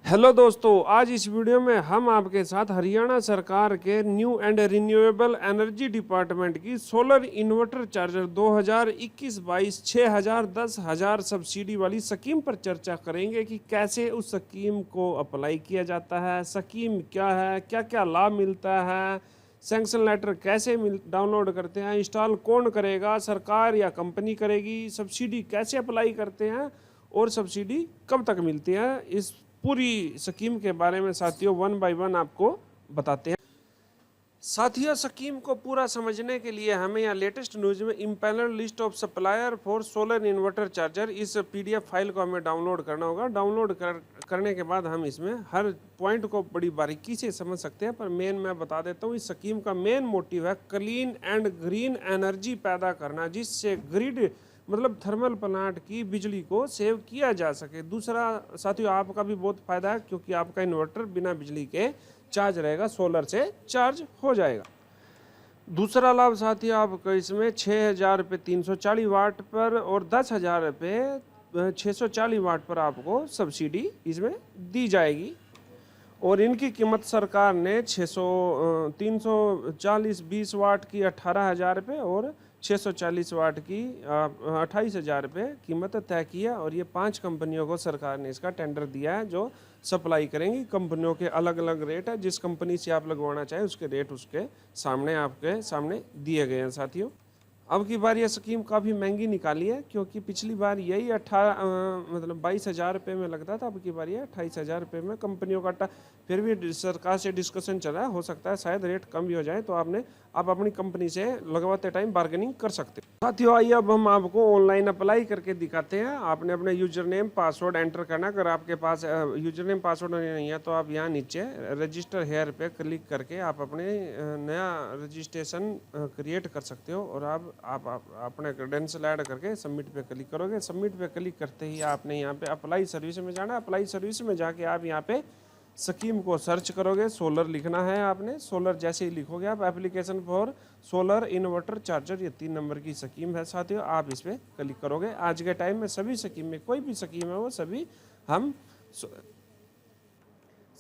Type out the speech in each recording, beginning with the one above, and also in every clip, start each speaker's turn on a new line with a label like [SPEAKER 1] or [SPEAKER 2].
[SPEAKER 1] Hello दोस्तों, आज इस वीडियो में हम आपके साथ हरियाणा सरकार के new and renewable energy department की सोलर इन्वर्टर चार्जर 2021-22 6000 10,000 सब्सिडी वाली स्कीम पर चर्चा करेंगे कि कैसे उस स्कीम को अप्लाई किया जाता है, स्कीम क्या है, क्या क्या लाभ मिलता है, सैंक्शन लेटर कैसे डाउनलोड करते हैं, इंस्टॉल कौन करेगा, सरकार या कंपनी करेगी, सब्सिडी कैसे अप्लाई करते हैं और सब्सिडी कब तक मिलती है। इस पूरी स्कीम के बारे में साथियों वन बाय वन आपको बताते हैं। साथियों, स्कीम को पूरा समझने के लिए हमें यहाँ लेटेस्ट न्यूज में empanel list of supplier for solar inverter charger इस पीडीएफ फाइल को हमें डाउनलोड करना होगा। डाउनलोड करने के बाद हम इसमें हर पॉइंट को बड़ी बारीकी से समझ सकते हैं, पर मेन मैं बता देता हूँ। इस स्कीम का मेन मोटिव है क्लीन एंड ग्रीन एनर्जी पैदा करना, जिससे ग्रिड मतलब थर्मल प्लांट की बिजली को सेव किया जा सके। दूसरा साथियों, आपका भी बहुत फायदा है क्योंकि आपका इन्वर्टर बिना बिजली के चार्ज रहेगा, सोलर से चार्ज हो जाएगा। दूसरा लाभ साथियों, आपको इसमें 6,000 रुपये 340 वाट पर और 10,000 रुपये 640 वाट पर आपको सब्सिडी इसमें दी जाएगी। और इनकी कीमत सरकार ने 340 20 वाट की 18,000 रुपये और 640 वाट की 28,000 रुपये कीमत तय किया। और ये 5 कंपनियों को सरकार ने इसका टेंडर दिया है जो सप्लाई करेंगी। कंपनियों के अलग अलग रेट है, जिस कंपनी से आप लगवाना चाहें उसके रेट उसके सामने आपके सामने दिए गए हैं। साथियों, अब की बार यह स्कीम काफ़ी महंगी निकाली है क्योंकि पिछली बार यही 22,000 रुपये में लगता था। अब की बार ये 28,000 रुपये में कंपनियों का फिर भी सरकार से डिस्कशन चल रहा है, हो सकता है शायद रेट कम भी हो जाए, तो आप अपनी कंपनी से लगवाते टाइम बार्गेनिंग कर सकते हैं। साथियों, आइए अब हम आपको ऑनलाइन अप्लाई करके दिखाते हैं। आपने अपने यूजर नेम पासवर्ड एंटर करना। अगर आपके पास यूजर नेम पासवर्ड नहीं है तो आप यहाँ नीचे रजिस्टर हेयर पे क्लिक करके आप अपने नया रजिस्ट्रेशन क्रिएट कर सकते हो। और आप अपने क्रेडेंशियल ऐड करके सबमिट पे क्लिक करोगे। सबमिट पे क्लिक करते ही आपने यहाँ पे अप्लाई सर्विस में जाना है। अप्लाई सर्विस में जाके आप यहाँ पे स्कीम को सर्च करोगे, सोलर लिखना है आपने। सोलर जैसे ही लिखोगे आप application for solar inverter charger, ये 3 नंबर की स्कीम है साथियों, आप इस पर क्लिक करोगे। आज के टाइम में सभी स्कीम में कोई भी स्कीम है वो सभी हम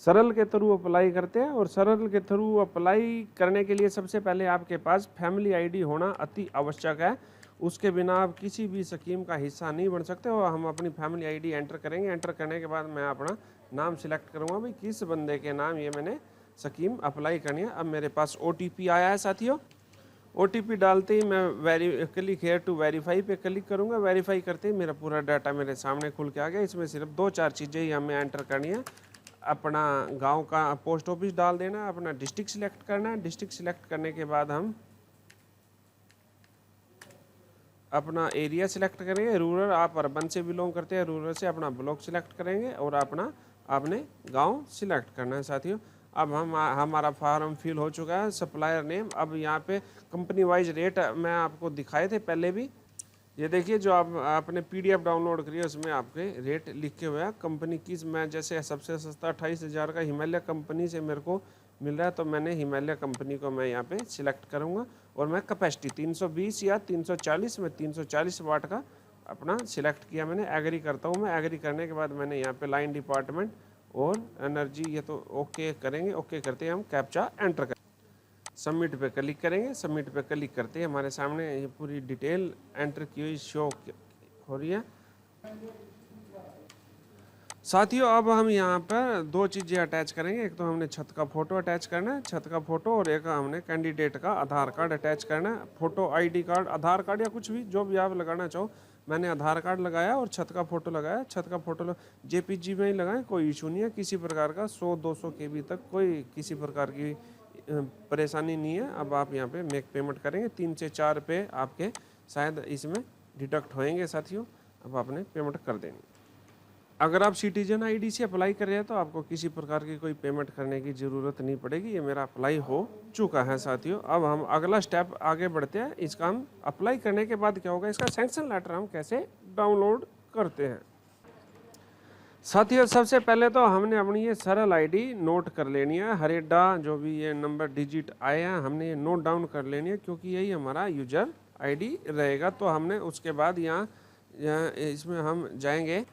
[SPEAKER 1] सरल के थ्रू अप्लाई करते हैं। और सरल के थ्रू अप्लाई करने के लिए सबसे पहले आपके पास फैमिली आईडी होना अति आवश्यक है। उसके बिना आप किसी भी स्कीम का हिस्सा नहीं बन सकते। और हम अपनी फैमिली आईडी एंटर करेंगे। एंटर करने के बाद मैं अपना नाम सिलेक्ट करूंगा, भाई किस बंदे के नाम ये मैंने स्कीम अप्लाई करनी है। अब मेरे पास OTP आया है साथियों। OTP डालते ही मैं क्लिक हेयर टू वेरीफाई पे क्लिक करूंगा। वेरीफाई करते ही मेरा पूरा डाटा मेरे सामने खुल के आ गया। इसमें सिर्फ 2-4 चीज़ें ही हमें एंटर करनी है। अपना गांव का पोस्ट ऑफिस डाल देना, अपना डिस्ट्रिक्ट सिलेक्ट करना है। डिस्ट्रिक्ट सिलेक्ट करने के बाद हम अपना एरिया सिलेक्ट करेंगे। रूरल, आप अर्बन से बिलोंग करते हैं, रूरल से अपना ब्लॉक सिलेक्ट करेंगे और आपने गांव सिलेक्ट करना है साथियों। अब हमारा फॉर्म फिल हो चुका है। सप्लायर नेम, अब यहाँ पे कंपनी वाइज रेट मैं आपको दिखाए थे पहले भी। ये देखिए, जो आपने PDF डाउनलोड करी है उसमें आपके रेट लिखे हुए हैं। कंपनी की मैं जैसे सबसे सस्ता 28,000 का हिमालय कंपनी से मेरे को मिल रहा है, तो मैंने हिमालय कंपनी को मैं यहाँ पे सिलेक्ट करूँगा। और मैं कैपेसिटी 320 या 340 में 340 वाट का अपना सिलेक्ट किया मैंने। एग्री करता हूँ मैं। एग्री करने के बाद मैंने यहाँ पे लाइन डिपार्टमेंट और एनर्जी ये तो ओके करेंगे। ओके करते हैं हम कैप्चा एंटर करेंगे। सबमिट पे क्लिक करेंगे। सबमिट पे क्लिक करते हैं हमारे सामने ये पूरी डिटेल एंटर की हुई शो हो रही है साथियों। अब हम यहाँ पर 2 चीज़ें अटैच करेंगे। एक तो हमने छत का फोटो अटैच करना है, छत का फोटो, और एक हमने कैंडिडेट का आधार कार्ड अटैच करना है। फोटो, ID कार्ड, आधार कार्ड या कुछ भी जो भी आप लगाना चाहो। मैंने आधार कार्ड लगाया और छत का फोटो लगाया। छत का फोटो JPG में ही लगाएं, कोई इशू नहीं है किसी प्रकार का। 100-200 KB तक कोई किसी प्रकार की परेशानी नहीं है। अब आप यहाँ पे मेक पेमेंट करेंगे। 3 से 4 रुपये आपके शायद इसमें डिडक्ट होएंगे साथियों। अब आपने पेमेंट कर देनी। अगर आप सिटीजन ID से अप्लाई कर रहे हैं तो आपको किसी प्रकार की कोई पेमेंट करने की ज़रूरत नहीं पड़ेगी। ये मेरा अप्लाई हो चुका है साथियों। अब हम अगला स्टेप आगे बढ़ते हैं। इसका हम अप्लाई करने के बाद क्या होगा, इसका सैंक्शन लेटर हम कैसे डाउनलोड करते हैं साथियों। सबसे पहले तो हमने अपनी ये सरल ID नोट कर लेनी है। हरेडा जो भी ये नंबर डिजिट आए हैं हमने ये नोट डाउन कर लेनी है, क्योंकि यही हमारा यूजर ID रहेगा। तो हमने उसके बाद यहाँ इसमें हम जाएंगे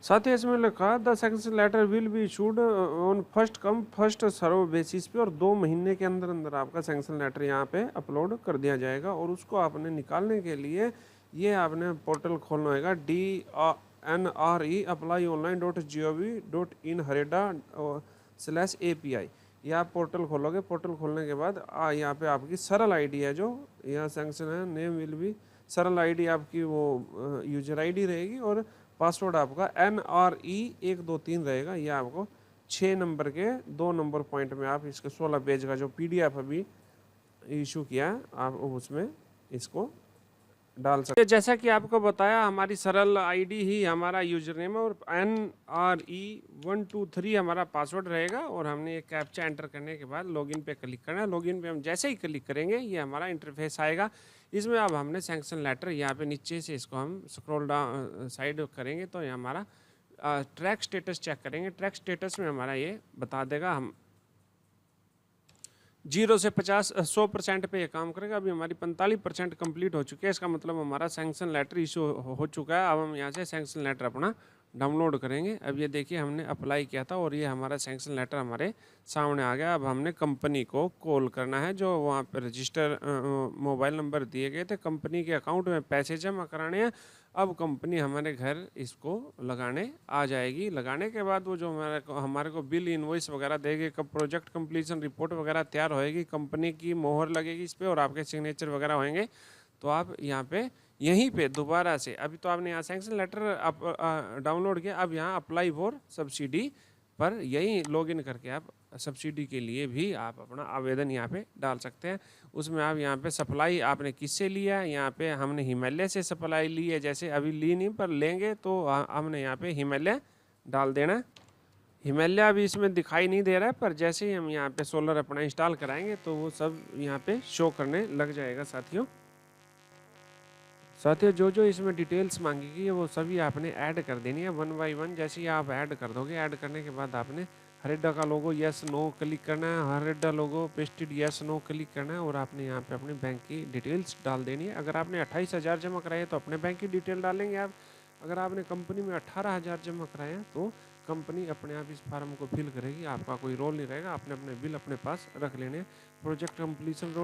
[SPEAKER 1] साथ ही इसमें लिखा the sanction letter will be issued on first come first serve basis पे, और 2 महीने के अंदर अंदर आपका सैंक्शन लेटर यहाँ पे अपलोड कर दिया जाएगा। और उसको आपने निकालने के लिए ये आपने पोर्टल खोलना होगा DNRE applyonline.gov.in HREDA/API। ये आप पोर्टल खोलोगे, पोर्टल खोलने के बाद यहाँ पे आपकी सरल आईडी है, जो यहाँ सैंक्शन है, नेम विल बी सरल आईडी आपकी वो यूजर आईडी रहेगी, और पासवर्ड आपका NRE123 रहेगा। ये आपको 6 नंबर के 2 नंबर पॉइंट में आप इसके 16 पेज का जो PDF अभी इशू किया है आप उसमें इसको डाल सकते हैं। जैसा कि आपको बताया, हमारी सरल आईडी ही हमारा यूजर नेम है और NRE123 हमारा पासवर्ड रहेगा, और हमने ये कैप्चा एंटर करने के बाद लॉगिन पे क्लिक करना है। लॉगिन पे हम जैसे ही क्लिक करेंगे ये हमारा इंटरफेस आएगा। इसमें अब हमने सैंक्शन लेटर यहाँ पे नीचे से इसको हम स्क्रॉल डाउन साइड करेंगे तो ये हमारा ट्रैक स्टेटस चेक करेंगे। ट्रैक स्टेटस में हमारा ये बता देगा, हम 0 से 100% पे ये काम करेगा। अभी हमारी 45% कंप्लीट हो चुकी है, इसका मतलब हमारा सैंक्शन लेटर इशू हो चुका है। अब हम यहाँ से सैंक्शन लेटर अपना डाउनलोड करेंगे। अब ये देखिए हमने अप्लाई किया था और ये हमारा सैंक्शन लेटर हमारे सामने आ गया। अब हमने कंपनी को कॉल करना है, जो वहाँ पर रजिस्टर मोबाइल नंबर दिए गए थे, कंपनी के अकाउंट में पैसे जमा कराने हैं। अब कंपनी हमारे घर इसको लगाने आ जाएगी। लगाने के बाद वो जो हमारे को बिल इनवॉइस वगैरह देगी, कब प्रोजेक्ट कंप्लीशन रिपोर्ट वगैरह तैयार होएगी, कंपनी की मोहर लगेगी इस पर और आपके सिग्नेचर वगैरह होंगे। तो आप यहाँ पे यहीं पे दोबारा से, अभी तो आपने यहाँ सैंक्शन लेटर डाउनलोड किया, अब यहाँ अप्लाई फॉर सब्सिडी पर यही लॉगिन करके आप सब्सिडी के लिए भी आप अपना आवेदन यहाँ पे डाल सकते हैं। उसमें आप यहाँ पे सप्लाई आपने किससे लिया है, यहाँ पे हमने हिमालय से सप्लाई ली है, जैसे अभी ली नहीं पर लेंगे तो हमने यहाँ पे हिमालय डाल देना। हिमालय अभी इसमें दिखाई नहीं दे रहा है, पर जैसे ही हम यहाँ पे सोलर अपना इंस्टॉल कराएंगे तो वो सब यहाँ पे शो करने लग जाएगा। साथियों जो जो इसमें डिटेल्स मांगेगी वो सभी आपने ऐड कर देनी है 1 बाय 1। जैसे ही आप ऐड कर दोगे, ऐड करने के बाद आपने हरेडा का लोगो यस नो क्लिक करना है, हरेडा लोगो पेस्टेड यस नो क्लिक करना है, और आपने यहाँ पे अपने बैंक की डिटेल्स डाल देनी है। अगर आपने 28,000 जमा कराए तो अपने बैंक की डिटेल डालेंगे आप। अगर आपने कंपनी में 18,000 जमा कराए हैं तो कंपनी अपने आप इस फार्म को फिल करेगी, आपका कोई रोल नहीं रहेगा। आपने अपने बिल अपने पास रख लेने। प्रोजेक्ट कंप्लीशन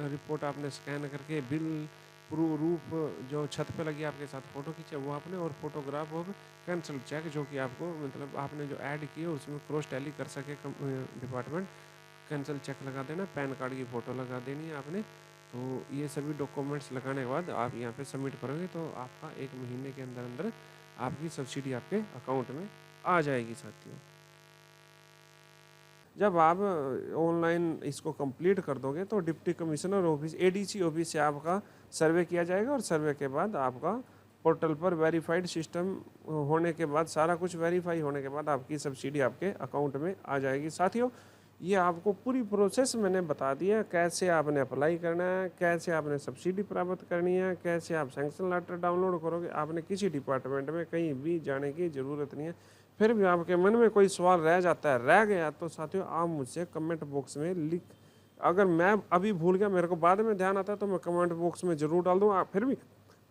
[SPEAKER 1] रिपोर्ट आपने स्कैन करके बिल प्रूफ जो छत पे लगी आपके साथ फ़ोटो खींचे वो आपने, और फोटोग्राफ ऑफ कैंसिल चेक जो कि आपको मतलब आपने जो ऐड किए उसमें क्रॉस टैली कर सके डिपार्टमेंट, कैंसिल चेक लगा देना। पैन कार्ड की फ़ोटो लगा देनी है आपने। तो ये सभी डॉक्यूमेंट्स लगाने के बाद आप यहाँ पे सबमिट करोगे तो आपका 1 महीने के अंदर अंदर आपकी सब्सिडी आपके अकाउंट में आ जाएगी। साथियों जब आप ऑनलाइन इसको कंप्लीट कर दोगे तो deputy commissioner office ADC office से आपका सर्वे किया जाएगा, और सर्वे के बाद आपका पोर्टल पर वेरीफाइड सिस्टम होने के बाद, सारा कुछ वेरीफाई होने के बाद आपकी सब्सिडी आपके अकाउंट में आ जाएगी। साथियों ये आपको पूरी प्रोसेस मैंने बता दिया, कैसे आपने अप्लाई करना है, कैसे आपने सब्सिडी प्राप्त करनी है, कैसे आप सैंक्शन लेटर डाउनलोड करोगे। आपने किसी डिपार्टमेंट में कहीं भी जाने की ज़रूरत नहीं है। फिर भी आपके मन में कोई सवाल रह जाता है, रह गया, तो साथियों आप मुझसे कमेंट बॉक्स में लिख, अगर मैं अभी भूल गया, मेरे को बाद में ध्यान आता है तो मैं कमेंट बॉक्स में ज़रूर डाल दूँ। आप फिर भी,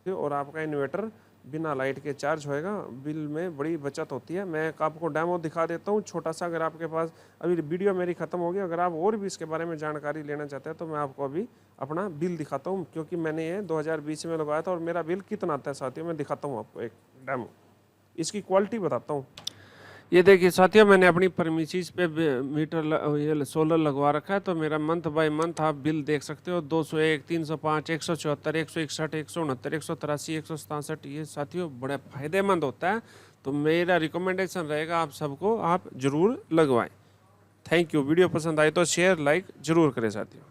[SPEAKER 1] और आपका इन्वर्टर बिना लाइट के चार्ज होएगा, बिल में बड़ी बचत होती है। मैं आपको डेमो दिखा देता हूँ छोटा सा। अगर आपके पास अभी वीडियो मेरी ख़त्म होगी, अगर आप और भी इसके बारे में जानकारी लेना चाहते हैं तो मैं आपको अभी अपना बिल दिखाता हूँ, क्योंकि मैंने ये 2020 में लगाया था और मेरा बिल कितना आता है साथियों, मैं दिखाता हूँ आपको एक डेमो, इसकी क्वालिटी बताता हूँ। ये देखिए साथियों, मैंने अपनी प्रीमिसेस पे मीटर ये सोलर लगवा रखा है, तो मेरा मंथ बाय मंथ आप बिल देख सकते हो। 201, 305, 174, 161, 169, 183, 167, ये साथियों बड़ा फायदेमंद होता है। तो मेरा रिकमेंडेशन रहेगा आप सबको आप ज़रूर लगवाएं। Thank you. वीडियो पसंद आए तो शेयर लाइक ज़रूर करें साथियों।